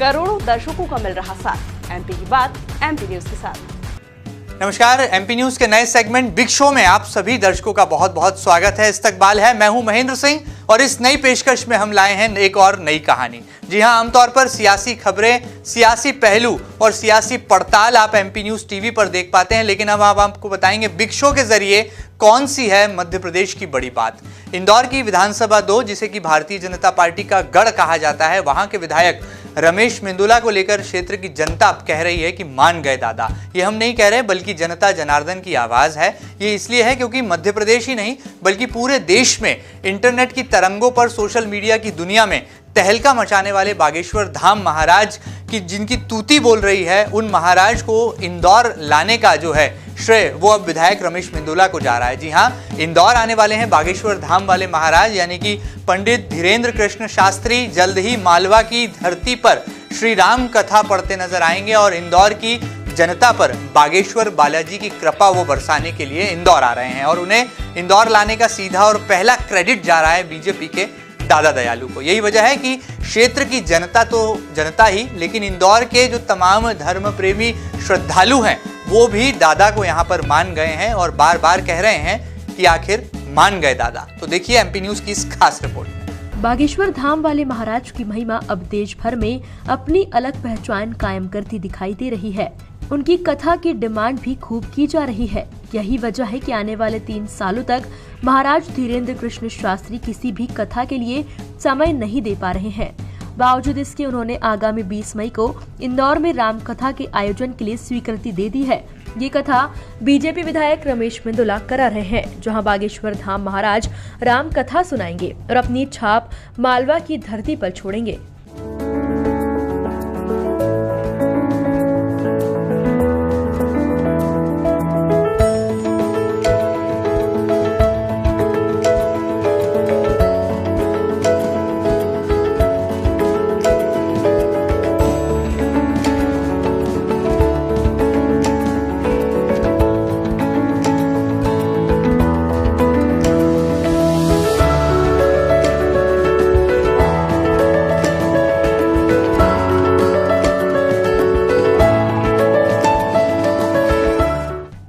करोड़ों दर्शकों का मिल रहा साथ। एमपी की बात एमपी न्यूज के साथ। नमस्कार, एमपी न्यूज के नए सेगमेंट बिग शो में आप सभी दर्शकों का बहुत बहुत स्वागत है। इस्तकबाल है, मैं हूं महेंद्र सिंह और इस नई पेशकश में हम लाए हैं एक और नई कहानी। जी हां, आमतौर पर सियासी खबरें, सियासी पहलू और सियासी पड़ताल आप एमपी न्यूज टीवी पर देख पाते हैं, लेकिन अब आपको बताएंगे बिग शो के जरिए कौन सी है मध्य प्रदेश की बड़ी बात। इंदौर की विधानसभा 2, जिसे कि भारतीय जनता पार्टी का गढ़ कहा जाता है, वहां के विधायक रमेश मेंदोला को लेकर क्षेत्र की जनता अब कह रही है कि मान गए दादा। ये हम नहीं कह रहे, बल्कि जनता जनार्दन की आवाज है। ये इसलिए है क्योंकि मध्य प्रदेश ही नहीं बल्कि पूरे देश में इंटरनेट की तरंगों पर, सोशल मीडिया की दुनिया में तहलका मचाने वाले बागेश्वर धाम महाराज की जिनकी तूती बोल रही है, उन महाराज को इंदौर लाने का जो है श्रेय वो अब विधायक रमेश मेंदोला को जा रहा है। जी हाँ, इंदौर आने वाले हैं बागेश्वर धाम वाले महाराज, यानी कि पंडित धीरेन्द्र कृष्ण शास्त्री। जल्द ही मालवा की धरती पर श्री राम कथा पढ़ते नजर आएंगे और इंदौर की जनता पर बागेश्वर बालाजी की कृपा वो बरसाने के लिए इंदौर आ रहे हैं और उन्हें इंदौर लाने का सीधा और पहला क्रेडिट जा रहा है बीजेपी के दादा दयालु को। यही वजह है कि क्षेत्र की जनता तो जनता ही, लेकिन इंदौर के जो तमाम धर्म प्रेमी श्रद्धालु हैं वो भी दादा को यहाँ पर मान गए हैं और बार बार कह रहे हैं कि आखिर मान गए दादा। तो देखिए एमपी न्यूज की इस खास रिपोर्ट। बागेश्वर धाम वाले महाराज की महिमा अब देश भर में अपनी अलग पहचान कायम करती दिखाई दे रही है। उनकी कथा की डिमांड भी खूब की जा रही है। यही वजह है कि आने वाले 3 सालों तक महाराज धीरेन्द्र कृष्ण शास्त्री किसी भी कथा के लिए समय नहीं दे पा रहे हैं। बावजूद इसके उन्होंने आगामी 20 मई को इंदौर में राम कथा के आयोजन के लिए स्वीकृति दे दी है। ये कथा बीजेपी विधायक रमेश मेंदोला करा रहे हैं, जहां बागेश्वर धाम महाराज राम कथा सुनाएंगे और अपनी छाप मालवा की धरती पर छोड़ेंगे।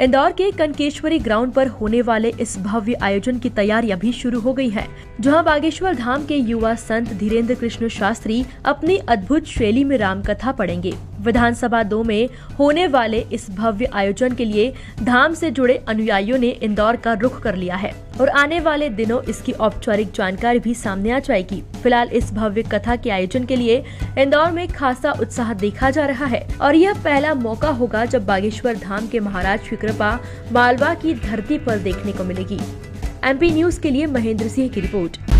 इंदौर के कनकेश्वरी ग्राउंड पर होने वाले इस भव्य आयोजन की तैयारियां भी शुरू हो गई हैं, जहां बागेश्वर धाम के युवा संत धीरेन्द्र कृष्ण शास्त्री अपनी अद्भुत शैली में राम कथा पढ़ेंगे। विधानसभा 2 में होने वाले इस भव्य आयोजन के लिए धाम से जुड़े अनुयायियों ने इंदौर का रुख कर लिया है और आने वाले दिनों इसकी औपचारिक जानकारी भी सामने आ जाएगी। फिलहाल इस भव्य कथा के आयोजन के लिए इंदौर में खासा उत्साह देखा जा रहा है और यह पहला मौका होगा जब बागेश्वर धाम के महाराज की कृपा मालवा की धरती पर देखने को मिलेगी। एमपी न्यूज के लिए महेंद्र सिंह की रिपोर्ट।